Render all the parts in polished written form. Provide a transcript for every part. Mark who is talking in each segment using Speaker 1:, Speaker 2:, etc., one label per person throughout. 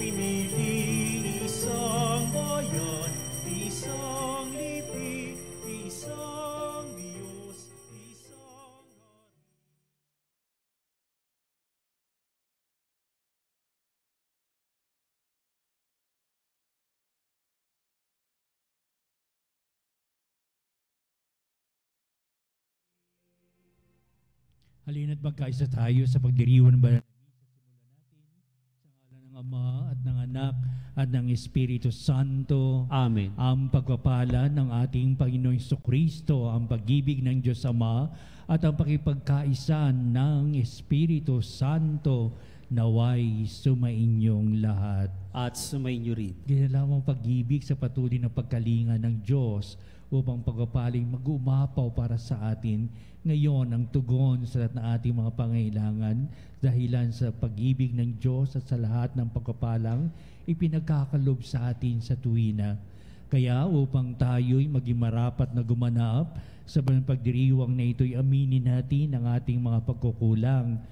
Speaker 1: pinili, isang bayan, isang lipi, isang Diyos, isang hari.
Speaker 2: Halina't magkaisa tayo sa pagdiriwang ng banal na misa. Simulan natin sa ngalan ng Ama at ng Anak at ng Espiritu Santo.
Speaker 3: Amen.
Speaker 2: Ang pagpapala ng ating Panginoong Jesucristo, ang pag-ibig ng Diyos Ama at ang pakipagkaisa ng Espiritu Santo naway sumainyong lahat.
Speaker 3: At sumainyo rin.
Speaker 2: Ginalawang pag-ibig sa patuloy na pagkalinga ng Diyos upang pagpapaling mag-umapaw para sa atin ngayon ang tugon sa lahat ng ating mga pangailangan dahilan sa pag-ibig ng Diyos at sa lahat ng pagpapalang ipinagkakalob sa atin sa tuwina. Kaya upang tayo'y maging marapat na gumanap sa pagdiriwang na ito'y aminin natin ang ating mga pagkukulang.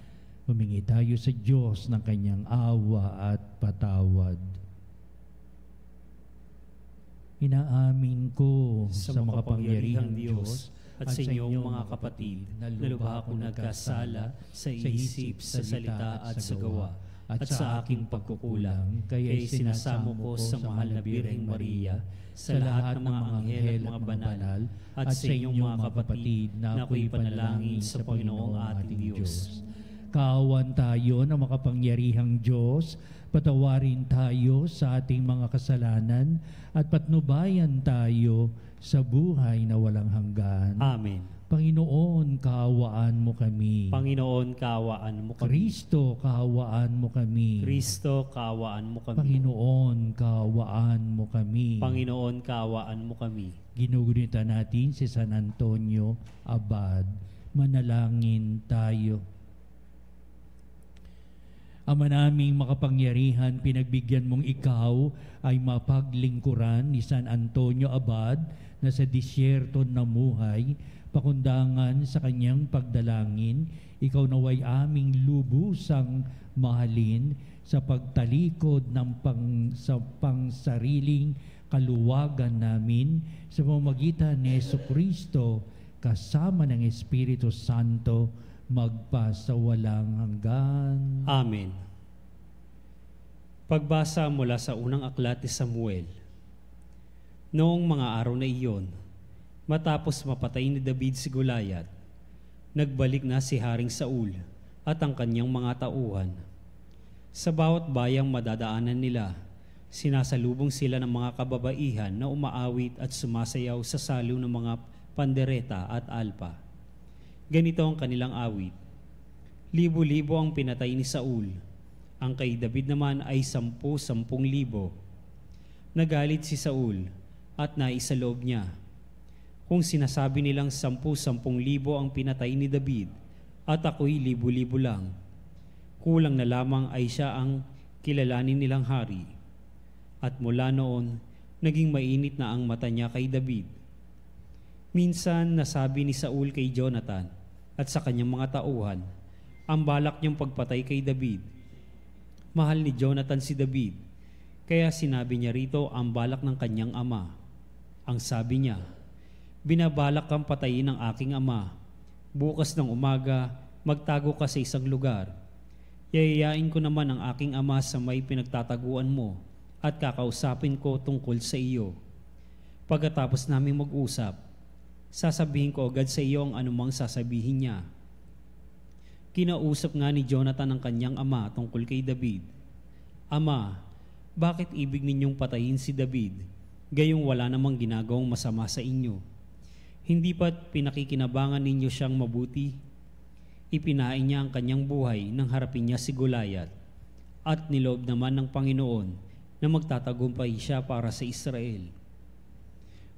Speaker 2: Humingi tayo sa Diyos ng kanyang awa at patawad. Inaamin ko sa makapangyarihang Diyos
Speaker 3: at sa inyong mga kapatid na lubha akong nagkasala sa isip, sa salita at sa gawa at sa aking pagkukulang. Kaya sinasamo ko sa mahal na Birheng Maria, sa lahat ng mga anghel at mga banal, at sa inyong mga kapatid na ako'y panalangin sa Panginoong ating Diyos.
Speaker 2: Kaawan tayo ng makapangyarihang Diyos, patawarin tayo sa ating mga kasalanan at patnubayan tayo sa buhay na walang hanggan.
Speaker 3: Amen.
Speaker 2: Panginoon, kaawaan mo kami.
Speaker 3: Panginoon, kaawaan mo kami.
Speaker 2: Kristo, kaawaan mo kami.
Speaker 3: Kristo, kaawaan mo kami.
Speaker 2: Panginoon, kaawaan mo kami.
Speaker 3: Panginoon, kaawaan mo kami.
Speaker 2: Ginugunita natin si San Antonio Abad. Manalangin tayo. Ama naming makapangyarihan, pinagbigyan mong ikaw ay mapaglingkuran ni San Antonio Abad na sa disyerto namuhay, pakundangan sa kanyang pagdalangin, ikaw naway aming lubusang mahalin sa pagtalikod ng sa pangsariling kaluwagan namin sa pamamagitan ni Jesucristo kasama ng Espiritu Santo magpasawalang hanggan.
Speaker 3: Amen. Pagbasa mula sa unang aklat ni Samuel. Noong mga araw na iyon, matapos mapatay ni David si Goliath, nagbalik na si Haring Saul at ang kanyang mga tauhan. Sa bawat bayang madadaanan nila, sinasalubong sila ng mga kababaihan na umaawit at sumasayaw sa salo ng mga pandereta at alpa. Ganito ang kanilang awit. Libo-libo ang pinatay ni Saul. Ang kay David naman ay 10,000. Nagalit si Saul at naisaloob niya. Kung sinasabi nilang 10,000 ang pinatay ni David at ako'y libo-libo lang, kulang na lamang ay siya ang kilalanin nilang hari. At mula noon, naging mainit na ang mata niya kay David. Minsan nasabi ni Saul kay Jonathan at sa kanyang mga tauhan ang balak niyang pagpatay kay David. Mahal ni Jonathan si David, kaya sinabi niya rito ang balak ng kanyang ama. Ang sabi niya, binabalak kang patayin ng aking ama. Bukas ng umaga, magtago ka sa isang lugar. Yayayain ko naman ang aking ama sa may pinagtataguan mo at kakausapin ko tungkol sa iyo. Pagkatapos naming mag-usap, sasabihin ko agad sa iyo ang anumang sasabihin niya. Kinausap nga ni Jonathan ang kanyang ama tungkol kay David. Ama, bakit ibig ninyong patayin si David, gayong wala namang ginagawang masama sa inyo? Hindi ba't pinakikinabangan ninyo siyang mabuti? Ipinain niya ang kanyang buhay nang harapin niya si Goliath, at niloob naman ng Panginoon na magtatagumpay siya para sa Israel.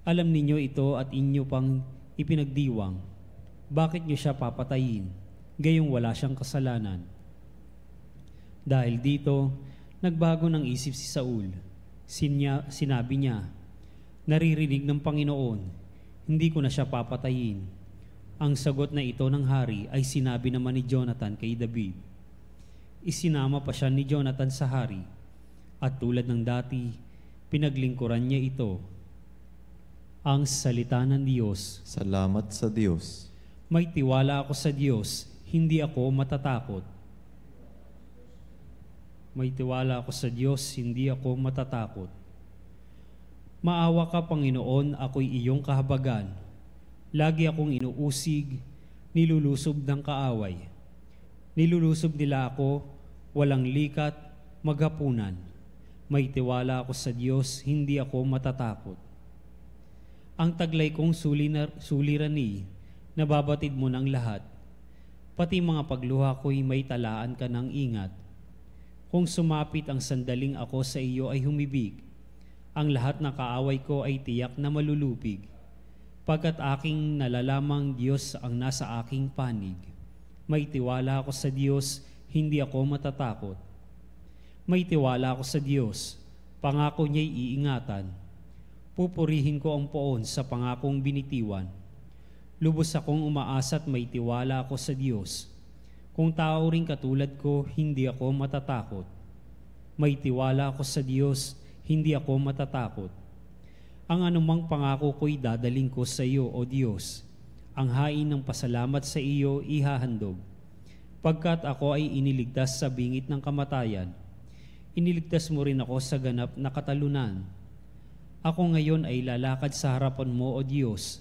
Speaker 3: Alam ninyo ito at inyo pang ipinagdiwang. Bakit niyo siya papatayin, gayong wala siyang kasalanan? Dahil dito, nagbago ng isip si Saul. Sinabi niya, naririnig ng Panginoon, hindi ko na siya papatayin. Ang sagot na ito ng hari ay sinabi naman ni Jonathan kay David. Isinama pa siya ni Jonathan sa hari, at tulad ng dati, pinaglingkuran niya ito. Ang salita ng Diyos.
Speaker 4: Salamat sa Diyos.
Speaker 3: May tiwala ako sa Diyos, hindi ako matatakot. May tiwala ako sa Diyos, hindi ako matatakot. Maawa ka, Panginoon, ako'y iyong kahabagan. Lagi akong inuusig, nilulusob ng kaaway. Nilulusob nila ako, walang likat, maghapunan. May tiwala ako sa Diyos, hindi ako matatakot. Ang taglay kong sulirani, nababatid mo ng lahat. Pati mga pagluha ko'y may talaan ka ng ingat. Kung sumapit ang sandaling ako sa iyo ay humibig, ang lahat ng kaaway ko ay tiyak na malulupig. Pagkat aking nalalamang Diyos ang nasa aking panig. May tiwala ako sa Diyos, hindi ako matatakot. May tiwala ako sa Diyos, pangako niya'y iingatan. Pupurihin ko ang poon sa pangakong binitiwan. Lubos akong umaasa at may tiwala ako sa Diyos. Kung tao ring katulad ko, hindi ako matatakot. May tiwala ako sa Diyos, hindi ako matatakot. Ang anumang pangako ko'y dadaling ko sa iyo, O Diyos. Ang hain ng pasalamat sa iyo ihahandog. Pagkat ako ay iniligtas sa bingit ng kamatayan, iniligtas mo rin ako sa ganap na katalunan. Ako ngayon ay lalakad sa harapan mo, O Diyos.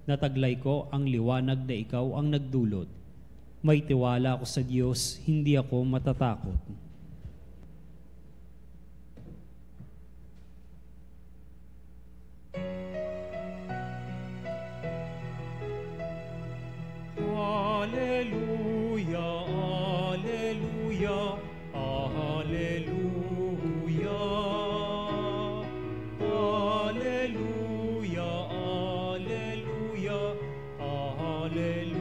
Speaker 3: Nataglay ko ang liwanag na ikaw ang nagdulot. May tiwala ako sa Diyos, hindi ako matatakot.
Speaker 1: Alleluia, alleluia, alleluia. Alleluia, alleluia, alleluia.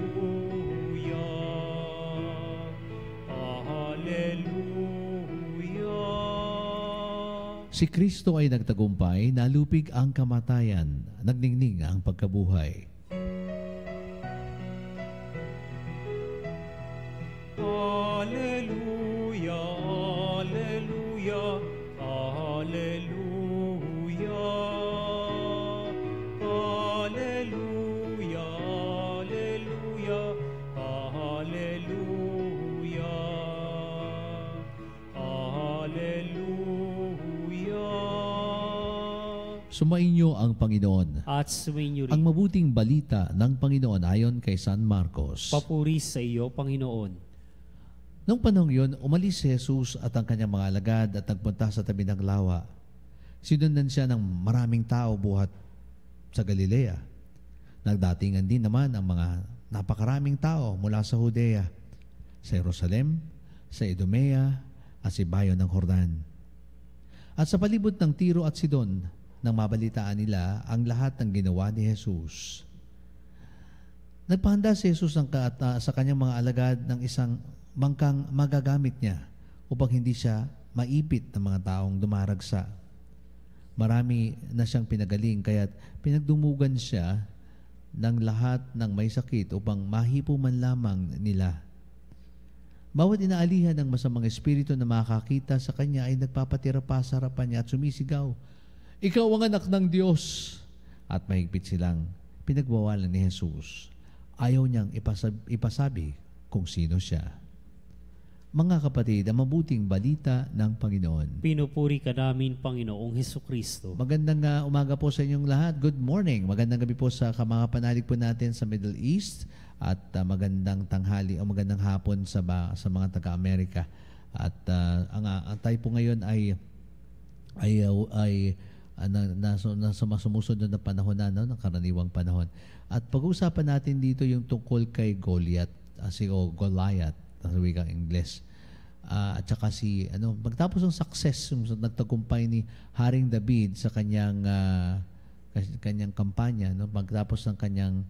Speaker 1: Alleluia.
Speaker 5: Si Kristo ay nagtagumpay, nalupig ang kamatayan, nagningning ang pagkabuhay.
Speaker 1: Alleluia, alleluia, alleluia. Alleluia, alleluia, alleluia. Alleluia.
Speaker 5: Sumainyo ang Panginoon.
Speaker 3: At sumainyo rin.
Speaker 5: Ang mabuting balita ng Panginoon ayon kay San Marcos.
Speaker 3: Papuri sa iyo, Panginoon.
Speaker 5: Noong panahon yun, umalis si Jesus at ang kanyang mga alagad at nagpunta sa tabi ng lawa. Sinundan siya ng maraming tao buhat sa Galilea. Nagdatingan din naman ang mga napakaraming tao mula sa Judea, sa Jerusalem, sa Idumea at sa bayo ng Jordan. At sa palibot ng Tiro at Sidon, nang mabalitaan nila ang lahat ng ginawa ni Jesus. Nagpahanda si Jesus sa kanyang mga alagad ng isang bangkang magagamit niya upang hindi siya maipit ng mga taong dumaragsa. Marami na siyang pinagaling kaya't pinagdumugan siya ng lahat ng may sakit upang mahipo man lamang nila. Bawat inaalihan ng masamang espiritu na makakita sa kanya ay nagpapatira pa sa harapan niya at sumisigaw, "Ikaw ang anak ng Diyos!" At mahigpit silang pinagbawalan ni Jesus. Ayaw niyang ipasabi kung sino siya. Mga kapatid, ang mabuting balita ng Panginoon.
Speaker 3: Pinupuri ka namin, Panginoong Hesukristo.
Speaker 5: Magandang umaga po sa inyong lahat. Good morning. Magandang gabi po sa mga panalig po natin sa Middle East at magandang tanghali o magandang hapon sa mga taga-Amerika. At ang tayo po ngayon ay nasa sumusunod na panahon ng karaniwang panahon. At pag-uusapan natin dito yung tungkol kay Goliath, Goliath, sa wikang Ingles. At saka pagtapos ng success, yung nagtagumpay ni Haring David sa kanyang kampanya, pagtapos ng kanyang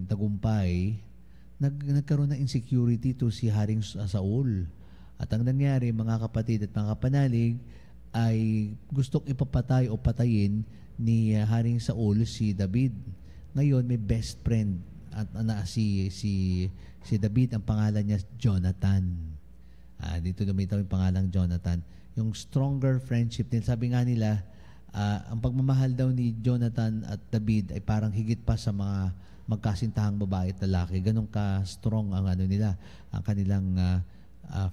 Speaker 5: tagumpay, nagkaroon ng insecurity to si Haring Saul. At ang nangyari, mga kapatid at mga kapanalig, ay gustong ipapatay o patayin ni Haring Saul si David. Ngayon, may best friend at si David, ang pangalan niya Jonathan. Dito lumitaw yung pangalang Jonathan. yung stronger friendship nila. Sabi nga nila, ang pagmamahal daw ni Jonathan at David ay parang higit pa sa mga magkasintahang babae at lalaki. Ganun ka-strong ang nila, ang kanilang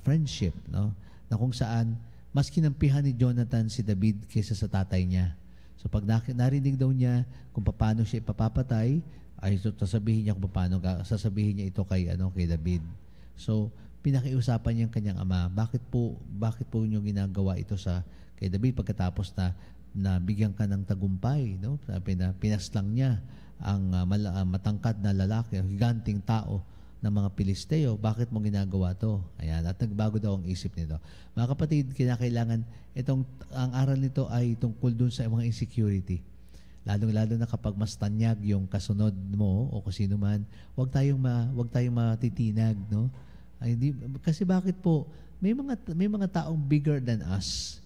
Speaker 5: friendship, no? Na kung saan mas kinampihan ni Jonathan si David kaysa sa tatay niya. So pag narinig daw niya kung paano siya ipapapatay, ay sasabihin niya kung paano sasabihin niya ito kay David. So pinakiusapan niya ang kanyang ama, bakit po niyo ginagawa ito kay David pagkatapos na bigyan ka ng tagumpay, no? Sabi na pinaslang niya ang matangkad na lalaki, ang higanting tao ng mga Pilisteo, bakit mo ginagawa to? Ayan, at nagbago daw ang isip nito. Mga kapatid, kinakailangan ang aral nito ay tungkol dun sa mga insecurity. Lalong-lalo na kapag mas tanyag yung kasunod mo o kung sino man, wag tayong matitinag, no? Kasi bakit po may mga taong bigger than us,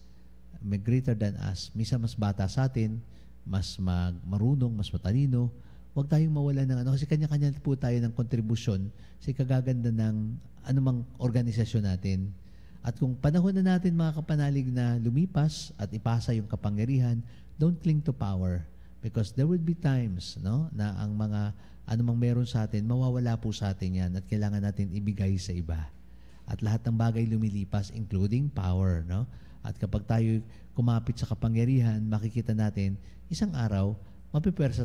Speaker 5: may greater than us, minsan mas bata sa atin, mas marunong, mas matalino. Huwag tayong mawala ng kasi kanya-kanya po tayo ng kontribusyon sa kagaganda ng anumang organisasyon natin. At kung panahon na natin mga kapanalig na lumipas at ipasa yung kapangyarihan, don't cling to power. Because there will be times, no, na ang mga anumang meron sa atin, mawawala po sa atin yan at kailangan natin ibigay sa iba. At lahat ng bagay lumilipas, including power, no? At kapag tayo kumapit sa kapangyarihan, makikita natin, isang araw, mapipersa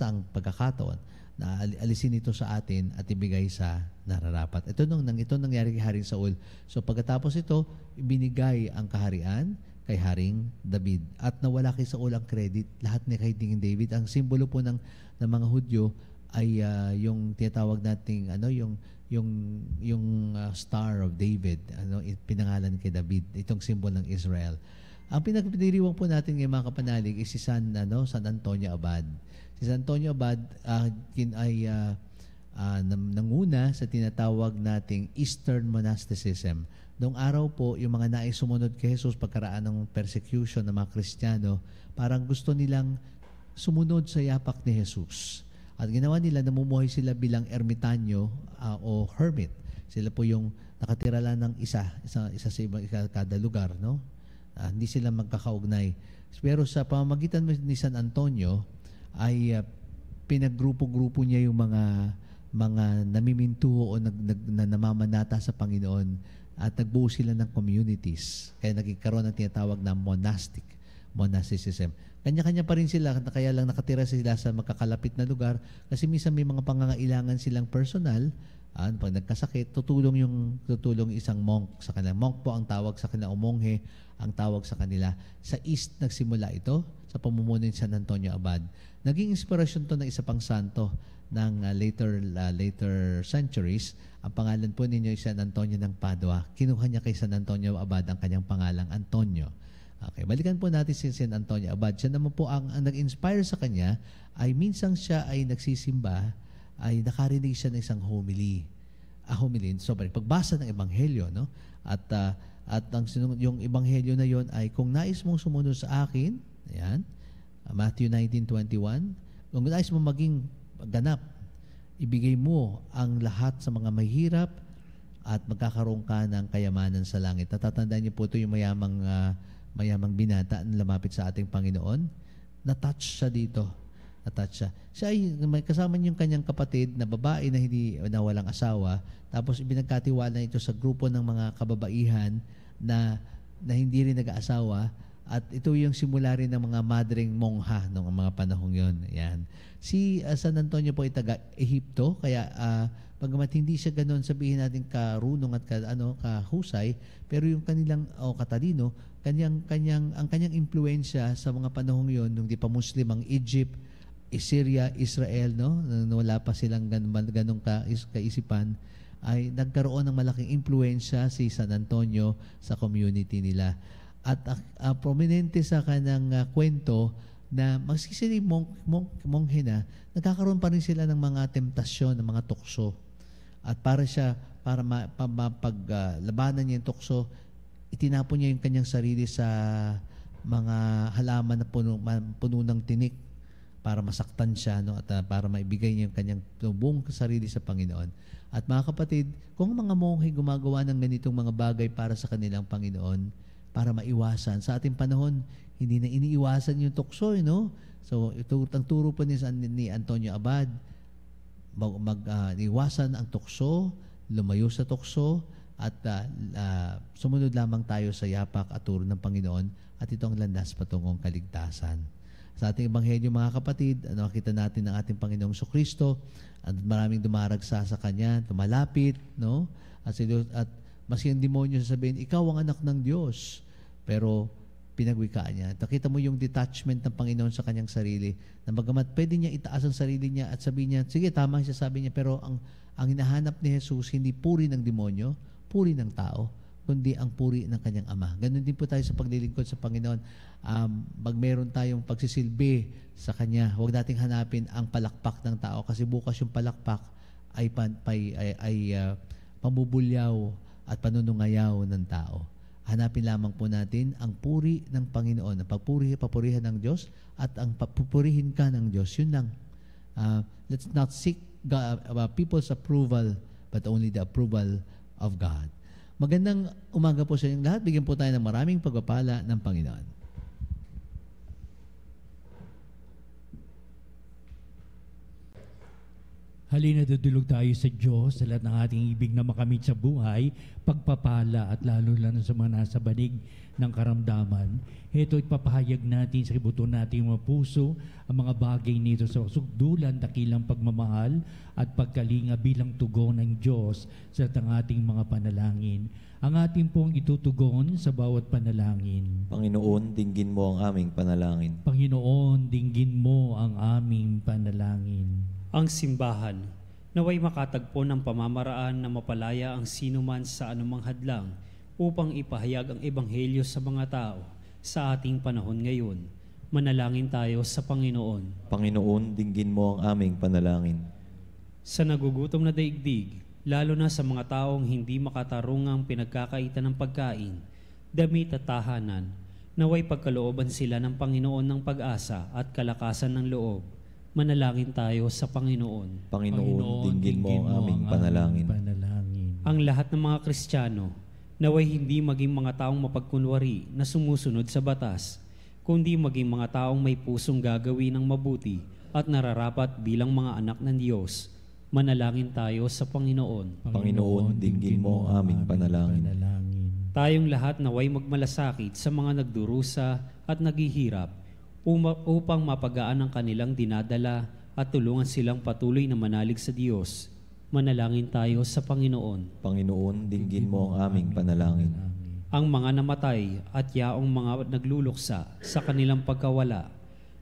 Speaker 5: ang pagkakataon na alisin ito sa atin at ibigay sa nararapat. Ito nangyari kay Haring Saul. So pagkatapos ito, ibinigay ang kaharian kay Haring David. At nawala kay Saul ang credit, lahat ni kay King David. Ang simbolo po ng mga Hudyo ay yung tinatawag nating yung Star of David, pinangalan kay David, itong simbolo ng Israel. Ang pinagpiniriwang po natin ngayon mga kapanalig is si San Antonio Abad. Si San Antonio Abad ay nanguna sa tinatawag nating Eastern Monasticism. Noong araw po, yung mga nais sumunod kay Jesus pagkaraan ng persecution ng mga Kristiyano, parang gusto nilang sumunod sa yapak ni Jesus. At ginawa nila, namumuhay sila bilang ermitanyo o hermit. Sila po yung nakatira lang ng isa sa kada lugar, no? Hindi sila magkakaugnay. Pero sa pamamagitan ni San Antonio ay pinaggrupo-grupo niya yung mga namimintuho o namamanata sa Panginoon at nagbuo sila ng communities. Kaya nagkakaroon ng tinatawag na monasticism. Kanya-kanya pa rin sila, kaya lang nakatira sila sa magkakalapit na lugar kasi minsan may mga pangangailangan silang personal. Pag nagkasakit, tutulong isang monk sa kanila. Monk po ang tawag sa kanila, o monghe ang tawag sa kanila. Sa East nagsimula ito sa pamumuno ni San Antonio Abad. Naging inspirasyon to ng isa pang santo ng later centuries. Ang pangalan po ninyo ay San Antonio ng Padua. Kinuha niya kay San Antonio Abad ang kanyang pangalang Antonio. Okay, balikan po natin si San Antonio Abad. Siya naman po ang nag-inspire sa kanya ay minsang siya ay nagsisimba, ay nakarinig siya ng isang homily. Pagbasa ng ebanghelyo, no? At yung ebanghelyo na yon ay kung nais mong sumunod sa akin, ayan, Matthew 19:21, kung nais mong maging ganap, ibigay mo ang lahat sa mga mahirap at magkakaroon ka ng kayamanan sa langit. Natatandaan niyo po ito yung mayamang binata na lumapit sa ating Panginoon. Na-touch siya dito. Siya ay may kasama niyo yung kanyang kapatid na babae na walang asawa, tapos ibinagkatiwala ito sa grupo ng mga kababaihan na hindi rin nag-aasawa, at ito yung simula rin ng mga madring mongha noong mga panahong yon. Yan. Si San Antonio po ay taga-Ehipto, kaya pagkamat hindi siya ganoon sabihin natin karunong at kahusay, pero yung kanilang katalino, ang kanyang impluwensya sa mga panahong yon nung di pa Muslim ang Egypt, Syria, Israel, no? Wala pa silang ganong kaisipan, ay nagkaroon ng malaking impluensya si San Antonio sa community nila. At prominente sa kanyang kwento na magsisili monghe na, nagkakaroon pa rin sila ng mga temptasyon, ng mga tukso. At para mapaglabanan niya yung tukso, itinapon niya yung kanyang sarili sa mga halaman na puno ng tinik. para masaktan siya, no, at para maibigay niya yung kanyang buong sarili sa Panginoon. At mga kapatid, kung mga monghe gumagawa ng ganitong mga bagay para sa kanilang Panginoon, para maiwasan, sa ating panahon, hindi na iniiwasan yung tukso, no? So, ito ang turo po ni Antonio Abad, iwasan ang tukso, lumayo sa tukso, at sumunod lamang tayo sa yapak at turo ng Panginoon, at ito ang landas patungong kaligtasan. Sa ating ebanghelyo, mga kapatid, nakita natin ang ating Panginoong Kristo at maraming dumaragsa sa Kanya, tumalapit, no? At maski ang demonyo sasabihin, ikaw ang anak ng Diyos. Pero pinagwikaan niya. Nakita mo yung detachment ng Panginoon sa kanyang sarili, na bagamat pwede niya itaas ang sarili niya at sabihin niya, sige, tama ang sasabi niya, pero ang hinahanap ni Jesus, hindi puri ng demonyo, puri ng tao, kundi ang puri ng kanyang Ama. Ganun din po tayo sa paglilingkod sa Panginoon. Pag meron tayong pagsisilbi sa Kanya, huwag nating hanapin ang palakpak ng tao, kasi bukas yung palakpak ay pamubulyaw at panunungayaw ng tao. Hanapin lamang po natin ang puri ng Panginoon, ang papurihan ng Diyos at ang papupurihin ka ng Diyos. Yun lang. Let's not seek people's approval, but only the approval of God. Magandang umaga po sa inyong lahat. Bigyan po tayo ng maraming pagpapala ng Panginoon.
Speaker 2: Halina, dudulog tayo sa Diyos sa lahat ng ating ibig na makamit sa buhay, pagpapala at lalo lang sa mga nasa banig ng karamdaman. Ito ipapahayag natin sa kibuton nating mga puso ang mga bagay nito sa sukdulan, dakilang pagmamahal at pagkalinga bilang tugon ng Diyos sa lahat ng ating mga panalangin. Ang ating pong itutugon sa bawat panalangin.
Speaker 4: Panginoon, dinggin mo ang aming panalangin.
Speaker 2: Panginoon, dinggin mo ang aming panalangin.
Speaker 3: Ang simbahan, naway makatagpo ng pamamaraan na mapalaya ang sinuman sa anumang hadlang upang ipahayag ang ebanghelyo sa mga tao sa ating panahon ngayon. Manalangin tayo sa Panginoon.
Speaker 4: Panginoon, dinggin mo ang aming panalangin.
Speaker 3: Sa nagugutom na daigdig, lalo na sa mga taong hindi makatarungang pinagkakaitan ng pagkain, damit at tahanan, naway pagkalooban sila ng Panginoon ng pag-asa at kalakasan ng loob. Manalangin tayo sa Panginoon.
Speaker 4: Panginoon, dinggin mo ang aming panalangin.
Speaker 3: Ang lahat ng mga Kristiyano, naway hindi maging mga taong mapagkunwari na sumusunod sa batas, kundi maging mga taong may pusong gagawin ng mabuti at nararapat bilang mga anak ng Diyos. Manalangin tayo sa Panginoon.
Speaker 4: Panginoon, dinggin mo ang aming panalangin.
Speaker 3: Tayong lahat naway magmalasakit sa mga nagdurusa at naghihirap, upang mapagaan ang kanilang dinadala at tulungan silang patuloy na manalig sa Diyos. Manalangin tayo sa Panginoon.
Speaker 4: Panginoon, dinggin mo ang aming panalangin.
Speaker 3: Ang mga namatay at yaong mga nagluluksa sa kanilang pagkawala,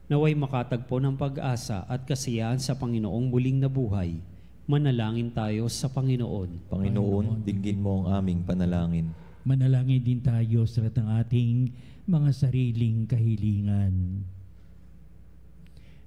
Speaker 3: naway makatagpo ng pag-asa at kasiyahan sa Panginoong muling nabuhay. Manalangin tayo sa Panginoon.
Speaker 4: Panginoon, dinggin mo ang aming panalangin.
Speaker 2: Manalangin din tayo sa lahat ng ating mga sariling kahilingan.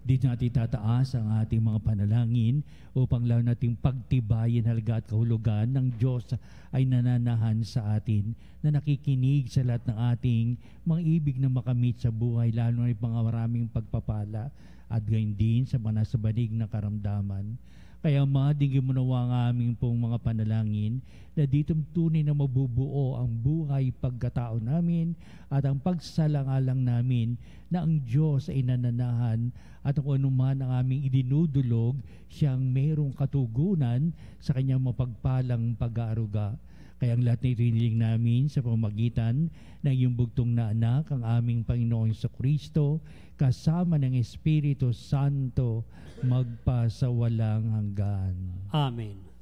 Speaker 2: Dito natin tataas ang ating mga panalangin upang lalo nating pagtibayin halaga at kahulugan ng Diyos ay nananahan sa atin, na nakikinig sa lahat ng ating mga ibig na makamit sa buhay, lalo na yung mga maraming pagpapala at gayon din sa mga nasa banig na karamdaman. Kaya madigin mo nawa ang aming pong mga panalangin na dito tunay na mabubuo ang buhay pagkatao namin at ang pagsalangalang namin na ang Diyos ay nananahan at kung anuman ang aming idinudulog, siyang mayroong katugunan sa kanyang mapagpalang pag-aaruga. Kaya ang lahat na ito hiniling namin sa pamamagitan ng iyong bugtong na anak, ang aming Panginoong Kristo, kasama ng Espiritu Santo, magpasawalang hanggan.
Speaker 3: Amen.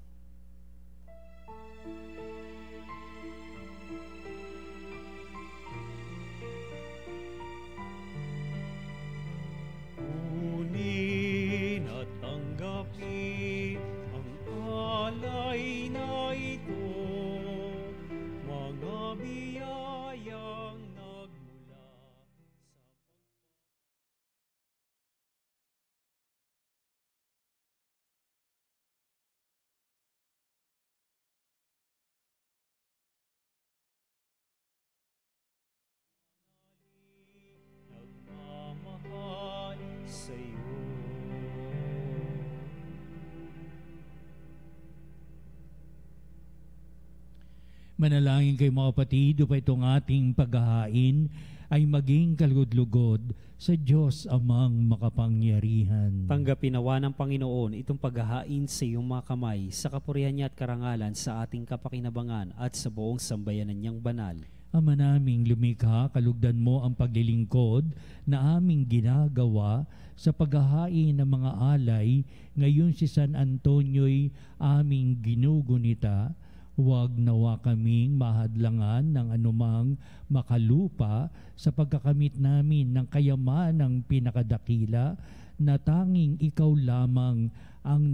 Speaker 2: Manalangin kayo mga kapatid, upang itong ating paghahain ay maging kalugod-lugod sa Diyos amang makapangyarihan.
Speaker 3: Tanggapin nawa ng Panginoon itong paghahain sa iyong mga kamay sa kapurihan niya at karangalan sa ating kapakinabangan at sa buong sambayanan niyang banal.
Speaker 2: Ama naming lumikha, kalugdan mo ang paglilingkod na aming ginagawa sa paghahain ng mga alay. Ngayon si San Antonio'y aming ginugunita. Huwag nawa kaming mahadlangan ng anumang makalupa sa pagkakamit namin ng kayamanang pinakadakila na tanging ikaw lamang ang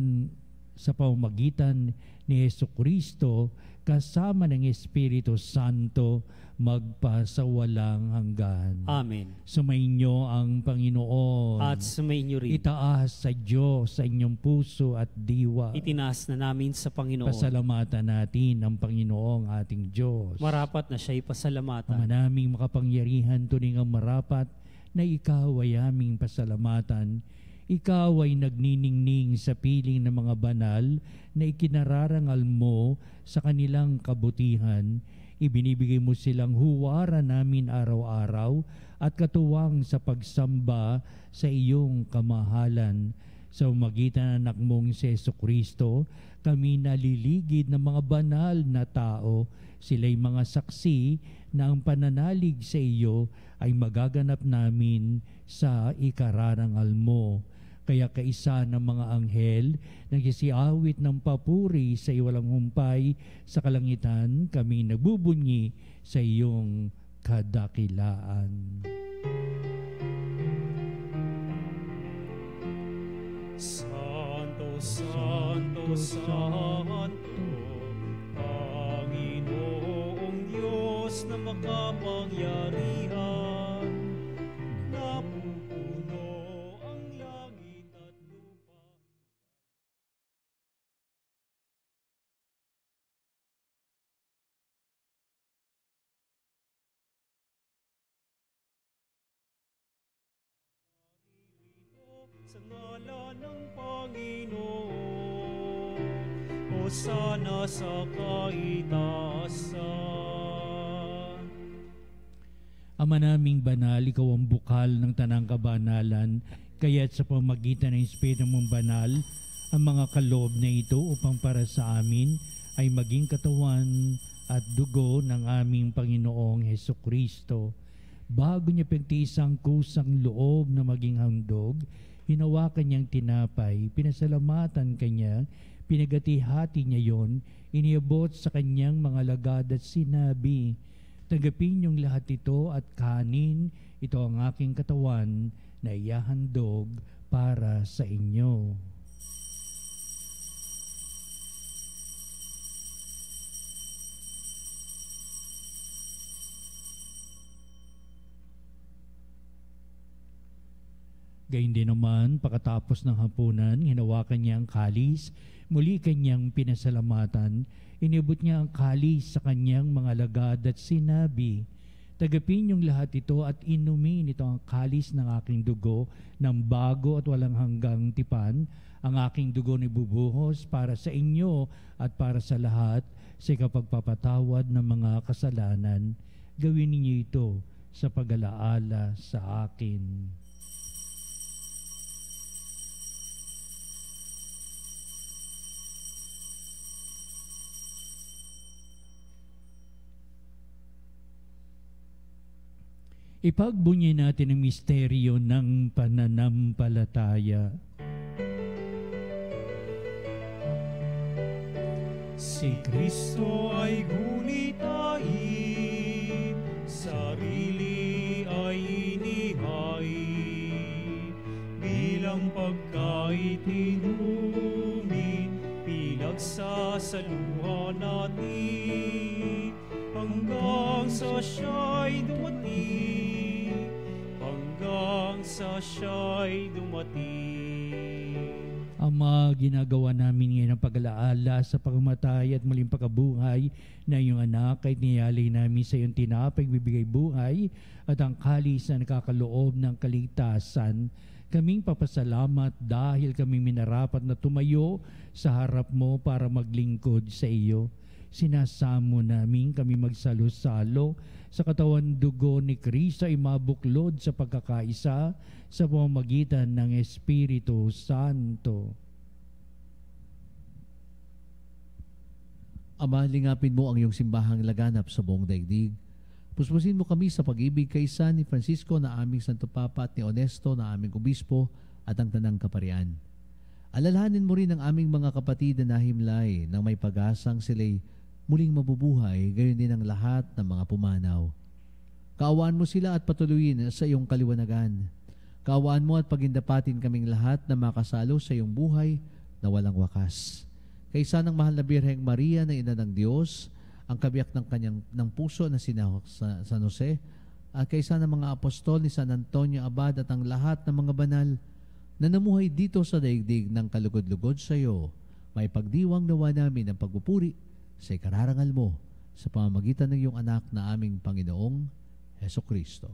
Speaker 2: sa pamamagitan ni Jesucristo kasama ng Espiritu Santo magpasawalang hanggan.
Speaker 3: Amen.
Speaker 2: Sumainyo ang Panginoon.
Speaker 3: At sumainyo rin.
Speaker 2: Itaas sa Diyos sa inyong puso at diwa.
Speaker 3: Itinaas na namin sa Panginoon.
Speaker 2: Pasalamatan natin ang Panginoong ating Diyos.
Speaker 3: Marapat na siya'y pasalamatan.
Speaker 2: Ama naming makapangyarihan, tuning ang marapat na ikaw ay aming pasalamatan. Ikaw ay nagniningning sa piling ng mga banal na ikinararangal mo sa kanilang kabutihan. Ibinibigay mo silang huwaran namin araw-araw at katuwang sa pagsamba sa iyong kamahalan. Sa umagitan ng anak mong si Jesucristo, kami naliligid ng mga banal na tao. Sila'y mga saksi na ang pananalig sa iyo ay magaganap namin sa ikararangal mo. Kaya kaisa ng mga anghel, nagsisiawit ng papuri sa iwalang humpay sa kalangitan, kami nagbubunyi sa iyong kadakilaan.
Speaker 1: Santo, Santo, Santo, Panginoong Diyos na makapangyarihan, napupuno ang langit at lupa. Sa ngalan ng Panginoon, Hosana sa kaitaasan.
Speaker 2: Ama naming banal, ikaw ang bukal ng tanang kabanalan, kaya't sa pamagitan ng Espiritu mong banal, ang mga kaloob na ito upang para sa amin ay maging katawan at dugo ng aming Panginoong Hesukristo. Bago niya pagtiis ang kusang loob na maging handog, hinawakan niyang tinapay, pinasalamatan kanya, pinagati-hati niya yon, iniabot sa kanyang mga lagad at sinabi, tanggapin niyong lahat ito at kanin, ito ang aking katawan na iyahandog para sa inyo. Gayun din naman, pagkatapos ng hapunan, hinawakan niya ang kalis, muli kanyang pinasalamatan, inibot niya ang kalis sa kanyang mga lagad at sinabi, tagapin niyong lahat ito at inumin ito ang kalis ng aking dugo ng bago at walang hanggang tipan. Ang aking dugo ni bubuhos para sa inyo at para sa lahat sa ikapagpapatawad ng mga kasalanan. Gawin ninyo ito sa pag-alaala sa akin. Ipagbunyi natin ang misteryo ng pananampalataya.
Speaker 1: Si Kristo ay gunitain, sarili ay inihain, bilang pagkain inumin, pinagsasaluhan natin, hanggang sa siya'y dumating, hanggang sa siya'y dumating.
Speaker 2: Ama, ginagawa namin ngayon ang pag-alaala sa pagkamatay at muling pagkabuhay na iyong anak ay niyalay namin sa iyong tinapay, bibigay buhay at ang kalis na nakakaloob ng kaligtasan. Kaming papasalamat dahil kaming minarapat na tumayo sa harap mo para maglingkod sa iyo. sinasamo namin kami magsalo-salo sa katawan dugo ni Kristo ay mabuklod sa pagkakaisa sa pamamagitan ng Espiritu Santo.
Speaker 5: Ama, lingapin mo ang iyong simbahang laganap sa buong daigdig. Puspusin mo kami sa pag-ibig kay San ni Francisco na aming Santo Papa at ni Onesto na aming Obispo at ang Tanang Kaparian. Alalahanin mo rin ang aming mga kapatid na nahimlay nang may pag-asang sila'y muling mabubuhay, gayon din ang lahat ng mga pumanaw. Kaawaan mo sila at patuloyin sa iyong kaliwanagan. Kaawaan mo at pagindapatin kaming lahat na makasalo sa iyong buhay na walang wakas. Kaysa ng mahal na Birheng Maria na Ina ng Diyos, ang kabiyak ng puso na si San Jose, at kaysa ng mga apostol ni San Antonio Abad at ang lahat ng mga banal na namuhay dito sa daigdig ng kalugod-lugod sa iyo, may pagdiwang nawa namin ang pagpupuri sa ikararangal mo sa pamamagitan ng iyong anak na aming Panginoong Hesukristo.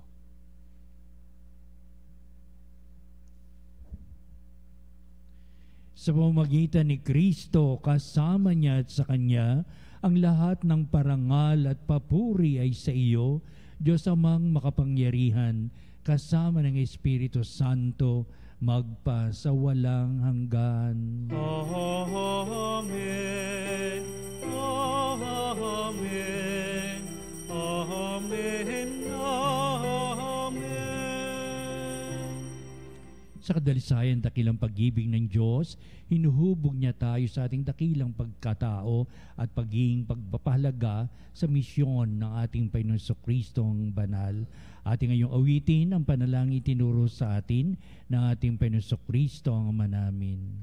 Speaker 2: Sa pamamagitan ni Kristo, kasama niya at sa Kanya, ang lahat ng parangal at papuri ay sa iyo, Diyos Amang makapangyarihan, kasama ng Espiritu Santo, magpa sa walang hanggan.
Speaker 1: Amen. Amen. Amen. Amen.
Speaker 2: Sa kadalisayan dakilang pag-ibig ng Diyos, hinuhubog niya tayo sa ating dakilang pagkatao at pagiging pagpapahalaga sa misyon ng ating Panginoon Kristong banal. Ating ngayong awitin ang panalangin itinuro sa atin ng ating Panginoon Kristo ang Ama namin.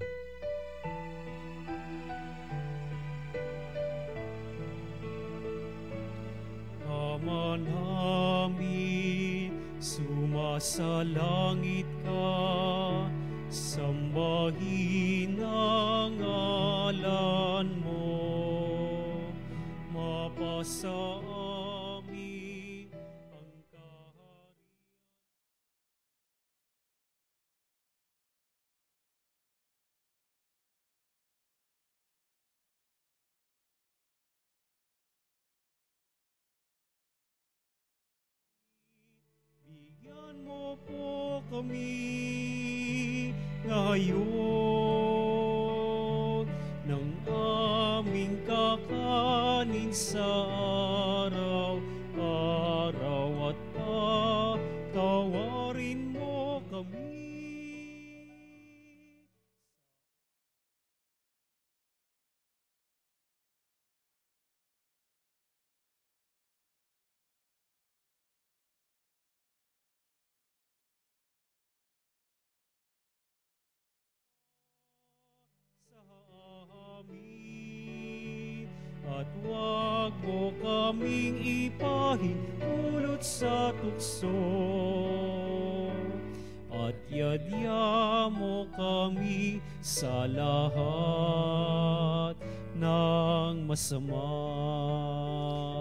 Speaker 1: Ama namin, sumasalangit ka, sambahin ang ngalan mo, mapasa amin ang kaharian. Bigyan mo po kami ngayon ng aming kakanin sa araw-araw at patawarin mo kami. Sa amin, at huwag mo kaming ipahintulot sa tukso, at yadya mo kami sa lahat ng masama.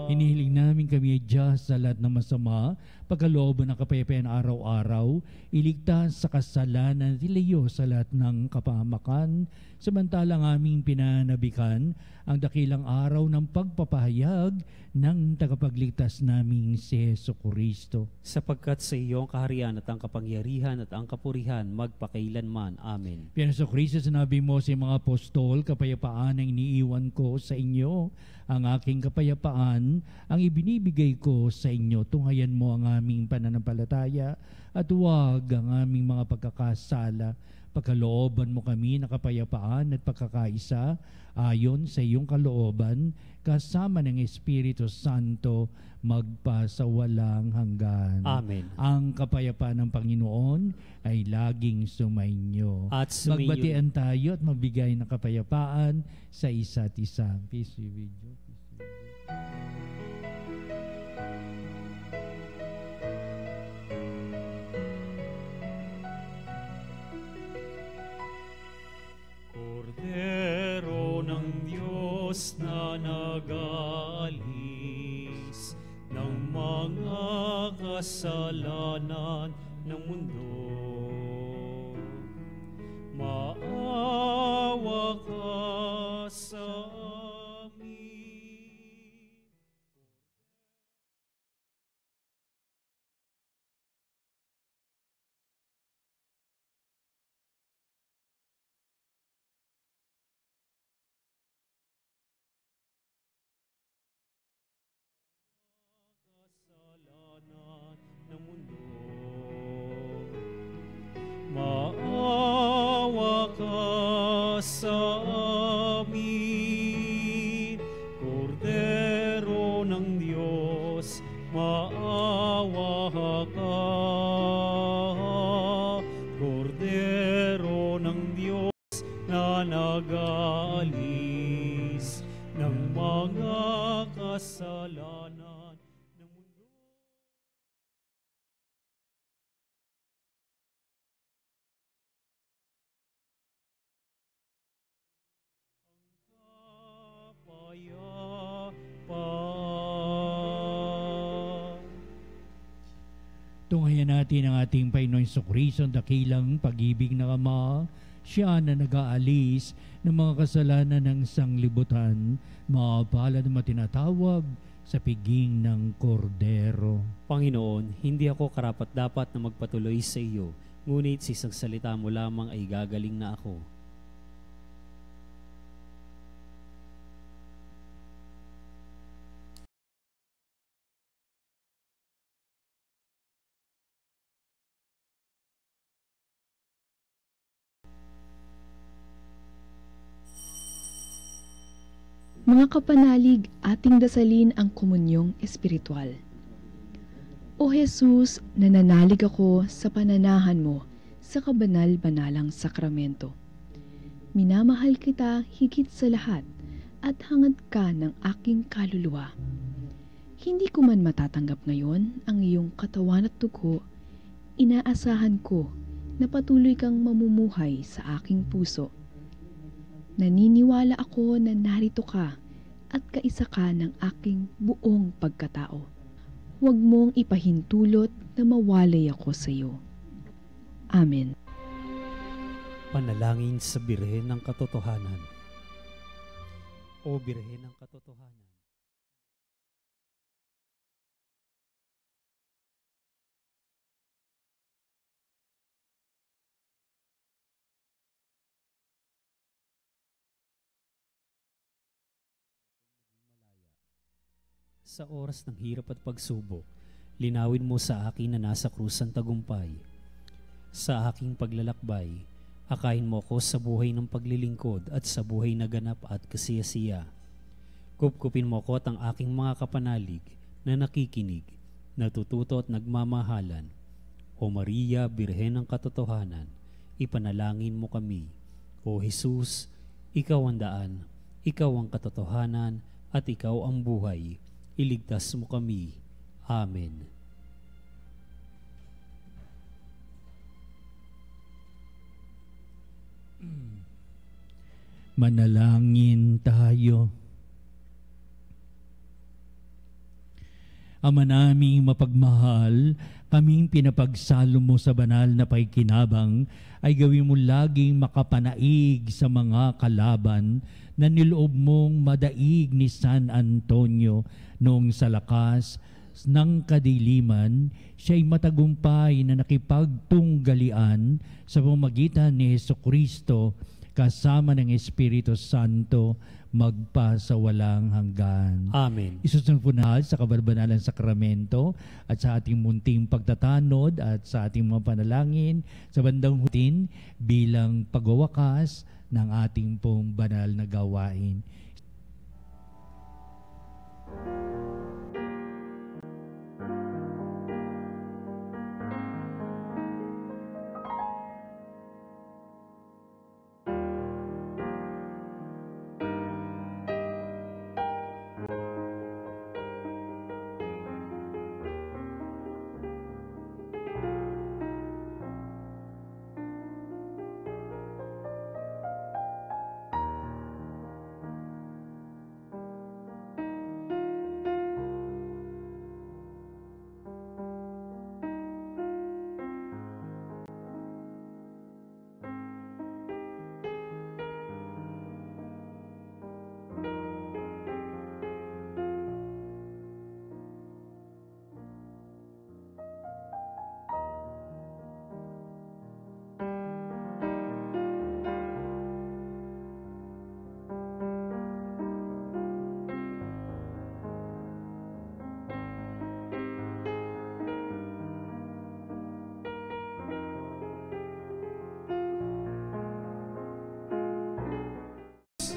Speaker 2: Hinihiling namin kami ay Diyos sa lahat ng masama, pagkalooban ng kapayapaan araw-araw, iligtas sa kasalanan at ilayo sa lahat ng kapahamakan, samantalang aming pinanabikan ang dakilang araw ng pagpapahayag ng tagapagligtas naming si Jesucristo.
Speaker 3: Sapagkat sa iyong kaharian at ang kapangyarihan at ang kapurihan magpakailanman. Amen.
Speaker 2: Piyerso Kristo, sinabi mo sa mga apostol, kapayapaan ang iniiwan ko sa inyo, ang aking kapayapaan ang ibinibigay ko sa inyo. Tunghayan mo ang aming pananampalataya at huwag ang aming mga pagkakasala. Pagkalooban mo kami na kapayapaan at pagkakaisa ayon sa iyong kalooban, kasama ng Espiritu Santo, magpa sa walang hanggan.
Speaker 3: Amen.
Speaker 2: Ang kapayapaan ng Panginoon ay laging sumainyo.
Speaker 3: At sumainyo.
Speaker 2: Magbatian tayo at magbigay ng kapayapaan sa isa't isa. Peace be with you. Peace be with you.
Speaker 1: Kordero ng Diyos na nag-aalis ng mga kasalanan ng mundo, maawa ka sa amin. ka, Kordero ng Diyos na nag-aalis ng mga kasalanan ng mundo. Kapayapaan.
Speaker 2: Tunghayan natin ang ating Panginoong Jesucristo, ang dakilang pag-ibig na Ama. Siya na nag-aalis ng mga kasalanan ng sanglibutan, mapalad na matinatawag sa piging ng Kordero.
Speaker 3: Panginoon, hindi ako karapat-dapat na magpatuloy sa iyo, ngunit sa isang salita mo lamang ay gagaling na ako.
Speaker 6: Mga kapanalig, ating dasalin ang komunyong espiritual. O Jesus, nananalig ako sa pananahan mo sa kabanal-banalang sakramento. Minamahal kita higit sa lahat at hangad ka ng aking kaluluwa. Hindi ko man matatanggap ngayon ang iyong katawan at dugo, inaasahan ko na patuloy kang mamumuhay sa aking puso. Naniniwala ako na narito ka at kaisa ka ng aking buong pagkatao. Huwag mong ipahintulot na mawalay ako sa iyo. Amen.
Speaker 3: Panalangin sa Birhen ng Katotohanan. O Birhen ng Katotohanan, sa oras ng hirap at pagsubok, linawin mo sa akin na nasa krus ang tagumpay. Sa aking paglalakbay, akayin mo ako sa buhay ng paglilingkod at sa buhay na ganap at kasiyasiya. Kupkupin mo ako at ang aking mga kapanalig na nakikinig, natututo at nagmamahalan. O Maria, Birhen ng Katotohanan, ipanalangin mo kami. O Jesus, ikaw ang daan, ikaw ang katotohanan, at ikaw ang buhay. Iligtas mo kami. Amen.
Speaker 2: Manalangin tayo. Ama naming mapagmahal, kaming pinapagsalo mo sa banal na pakikinabang ay gawin mo laging makapanaig sa mga kalaban na niloob mong madaig ni San Antonio noong sa lakas ng kadiliman, siya'y matagumpay na nakipagtunggalian sa pamamagitan ni Jesucristo kasama ng Espiritu Santo magpasawalang hanggan.
Speaker 3: Amen.
Speaker 2: Isusunod po na sa kabalbanalang sakramento at sa ating munting pagtatanod at sa ating mga panalangin sa bandang hutin bilang pagwawakas ng ating pong banal na gawain.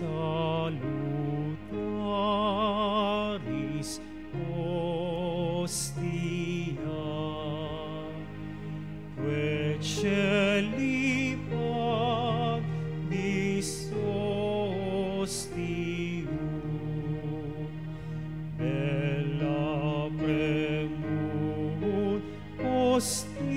Speaker 1: Salutaris Hostia. Celi ad disostium, bella premur hostilia,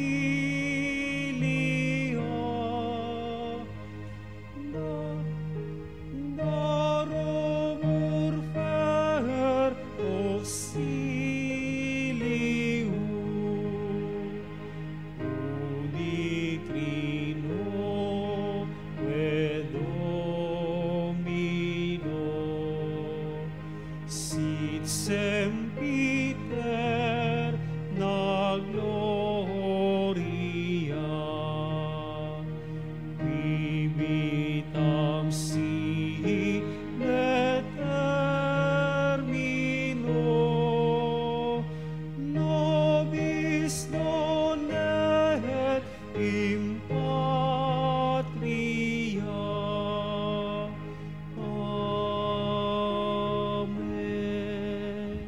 Speaker 1: darumur fer auxilium, unitrino et Domino, sit sempiter na gloria, vivitam si et termino, nobis non et in patria. Amen.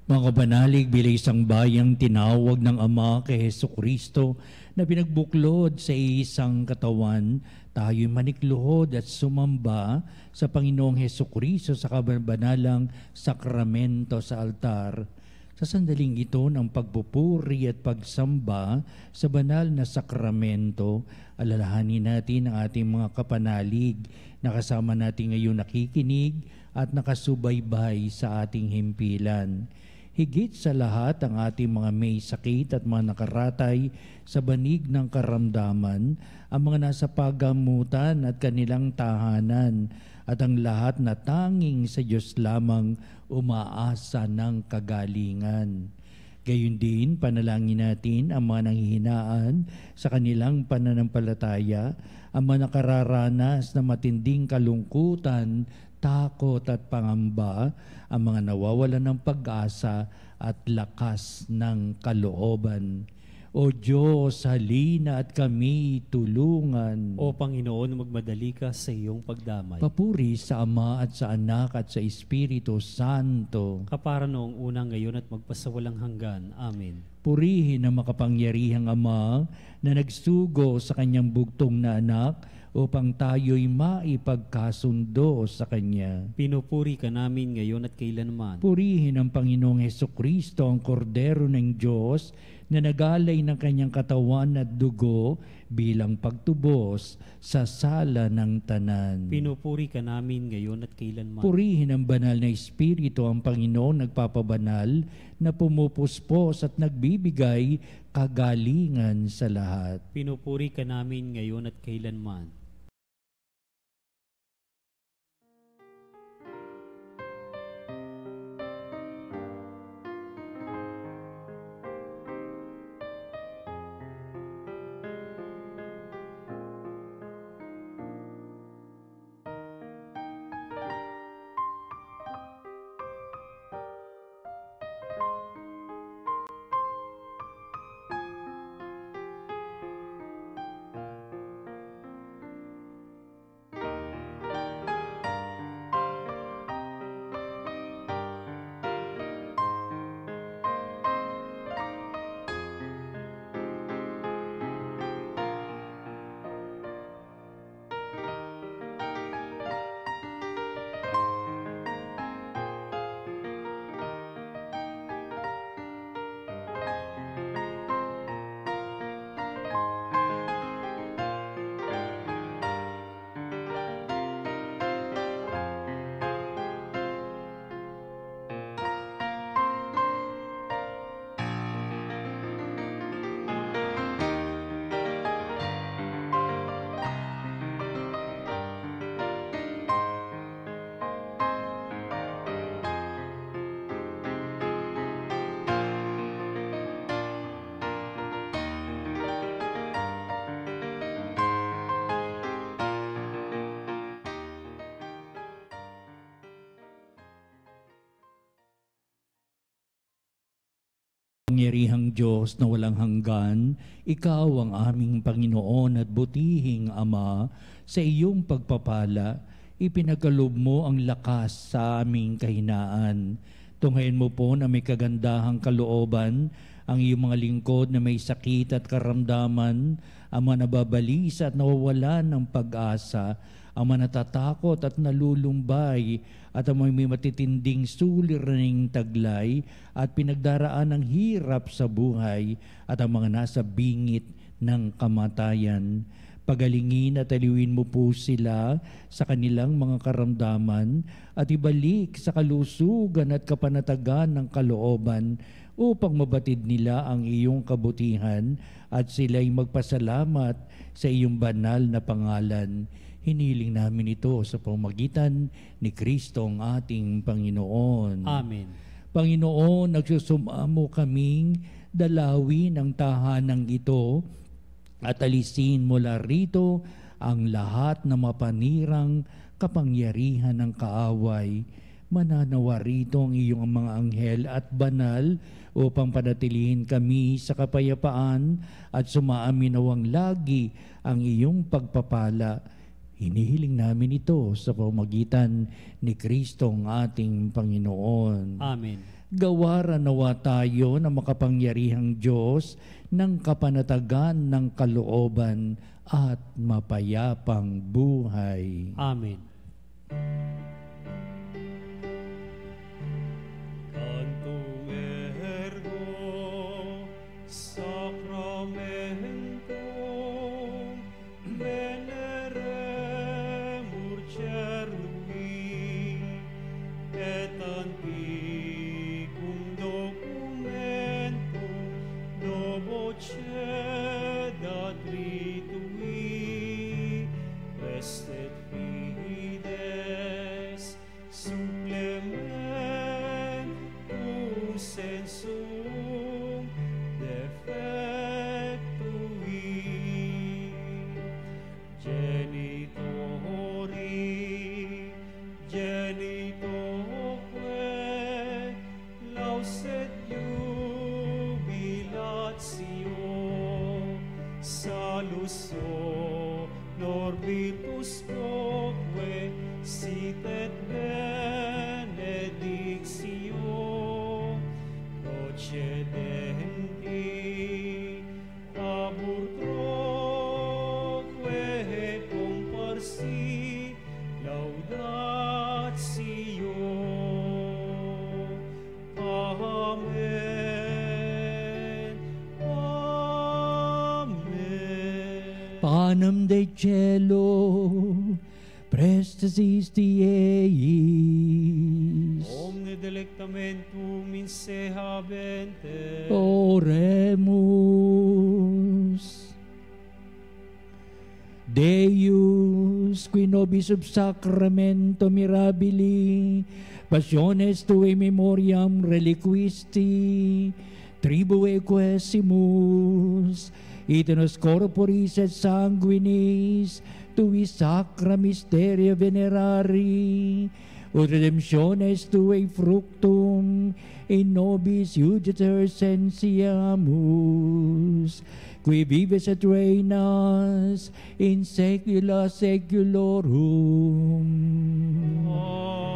Speaker 2: Mga kabanalig, bilang isang bayang tinawag ng Ama kay Hesukristo na pinagbuklod sa isang katawan, tayo'y manikluhod at sumamba sa Panginoong Hesukristo sa kabanalang sakramento sa altar. Sa sandaling ito ng pagpupuri at pagsamba sa banal na sakramento, alalahanin natin ang ating mga kapanalig na kasama natin ngayon nakikinig at nakasubaybay sa ating himpilan. Higit sa lahat ang ating mga may sakit at mga nakaratay sa banig ng karamdaman, ang mga nasa pagamutan at kanilang tahanan, at ang lahat na tanging sa Diyos lamang umaasa ng kagalingan. Gayon din, panalangin natin ang mga nanghihinaan sa kanilang pananampalataya, ang mga nakararanas na matinding kalungkutan, takot at pangamba, ang mga nawawalan ng pag-asa at lakas ng kalooban. O Diyos, halina at kami tulungan.
Speaker 3: O Panginoon, magmadali ka sa iyong pagdamay.
Speaker 2: Papuri sa Ama at sa Anak at sa Espiritu Santo.
Speaker 3: Kapara noong una, ngayon at magpasawalang hanggan. Amen.
Speaker 2: Purihin ang makapangyarihang Ama na nagsugo sa kanyang bugtong na anak upang tayo'y maipagkasundo sa Kanya.
Speaker 3: Pinupuri ka namin ngayon at kailanman.
Speaker 2: Purihin ang Panginoong Hesukristo, ang Kordero ng Diyos, na nagalay ng kanyang katawan at dugo bilang pagtubos sa sala ng tanan.
Speaker 3: Pinupuri ka namin ngayon at kailanman.
Speaker 2: Purihin ang banal na Espiritu, ang Panginoong nagpapabanal, na pumupuspos at nagbibigay kagalingan sa lahat.
Speaker 3: Pinupuri ka namin ngayon at kailanman.
Speaker 2: Pangyarihang Diyos na walang hanggan, Ikaw ang aming Panginoon at butihing Ama. Sa iyong pagpapala, ipinagkaloob mo ang lakas sa aming kahinaan. Tunghayin mo po na may kagandahang kalooban ang iyong mga lingkod na may sakit at karamdaman, ang mga nababalisa at nawawalan ng pag-asa, ang mga natatakot at nalulumbay, at ang may matitinding suliraning taglay at pinagdaraan ng hirap sa buhay, at ang mga nasa bingit ng kamatayan. Pagalingin at aliwin mo po sila sa kanilang mga karamdaman at ibalik sa kalusugan at kapanatagan ng kalooban upang mabatid nila ang iyong kabutihan at sila'y magpasalamat sa iyong banal na pangalan. Hiniling namin ito sa pamamagitan ni Kristo ang ating Panginoon.
Speaker 3: Amen.
Speaker 2: Panginoon, nagsusumamo kaming dalawin ang tahanang ito at alisin mula rito ang lahat ng mapanirang kapangyarihan ng kaaway. Mananawa rito ang iyong mga anghel at banal upang panatilihin kami sa kapayapaan at sumaaminawang lagi ang iyong pagpapala. Hinihiling namin ito sa pamamagitan ni Kristo ang ating Panginoon.
Speaker 3: Amen.
Speaker 2: Gawaran nawa tayo ng makapangyarihang Diyos ng kapanatagan ng kalooban at mapayapang buhay.
Speaker 3: Amen.
Speaker 1: Cantum ergo sacramentum veneremur cernui et antiquum documentum docedat ritui restet fides supplementum sensum defectui genitoque lauset jubilatio salus norbitus quoque sit et benedictio procedenti abur troque comparsi laudatio. Amen. Amen.
Speaker 2: Panem de cielo, prestes isti eis.
Speaker 1: Omne delectamentum in se habente.
Speaker 2: Oremus. Deus, qui nobis sub sacramento mirabili, passiones tui memoriam reliquisti, tribue quesimus, itenos corporis et sanguinis, tui sacra mysteria venerari, ut redemptiones tui fructum, in nobis iuditor sensiamus, qui vives et reinas in saecula saeculorum.
Speaker 1: Amen.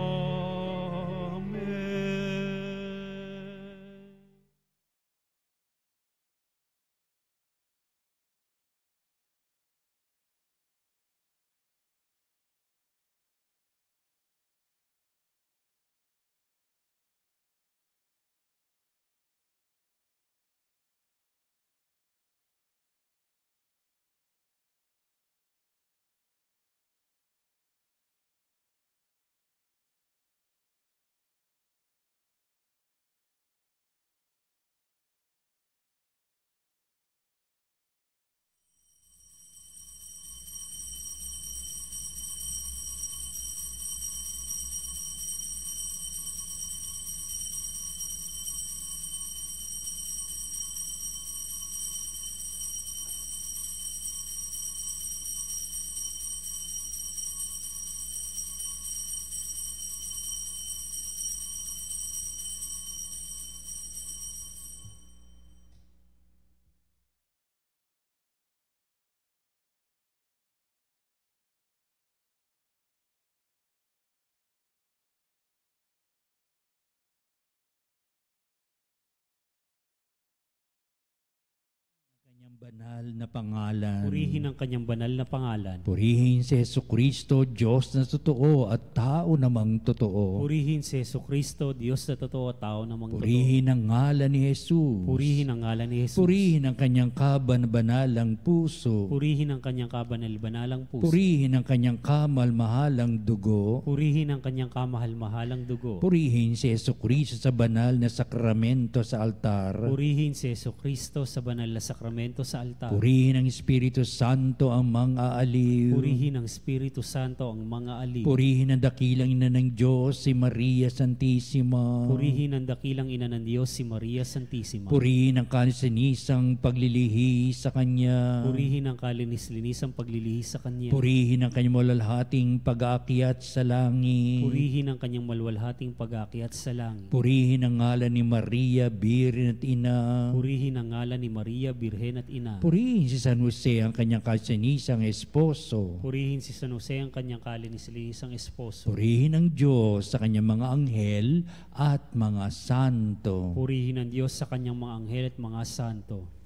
Speaker 2: banal na pangalan.
Speaker 3: Purihin ang kanyang banal na pangalan.
Speaker 2: Purihin si Jesucristo, Diyos na totoo at tao namang totoo.
Speaker 3: Purihin si Jesucristo, Diyos na totoo at tao namang totoo.
Speaker 2: Purihin ang ngalan ni Jesus.
Speaker 3: Purihin ang ngalan ni Jesus.
Speaker 2: Purihin ang kanyang kaban-banalang puso.
Speaker 3: Purihin ang kanyang kabanal-banalang puso.
Speaker 2: Purihin ang kanyang kamal-mahalang dugo.
Speaker 3: Purihin ang kanyang kamahal-mahalang dugo.
Speaker 2: Purihin si Jesucristo sa banal na sakramento sa altar.
Speaker 3: Purihin si Jesucristo sa banal na sakramento sa altar.
Speaker 2: Purihin ang Espiritu Santo ang mga aliw.
Speaker 3: Purihin ang Espiritu Santo ang mga aliw.
Speaker 2: Purihin ang dakilang ina ng Diyos, si Maria Santissima.
Speaker 3: Purihin ang dakilang ina ng Diyos, si Maria Santissima.
Speaker 2: Purihin ang kanisinisang paglilihi sa Kanya.
Speaker 3: Purihin ang kalinis-linisang paglilihi sa Kanya.
Speaker 2: Purihin ang kanyang malalhating pag-aakyat sa langit.
Speaker 3: Purihin ang kanyang malwalhating pag-aakyat sa langit.
Speaker 2: Purihin ang ngalan ni Maria, Birhen at Ina.
Speaker 3: Purihin ang ngalan ni Maria, Birhen at Ina.
Speaker 2: Purihin si San Jose, ang kanyang kanisinisang esposo.
Speaker 3: Purihin si San Jose, ang kanyang kalinis-linisang esposo.
Speaker 2: Purihin ang Diyos sa kanyang mga anghel at mga santo.
Speaker 3: Purihin ang Diyos sa kanyang mga anghel at mga santo.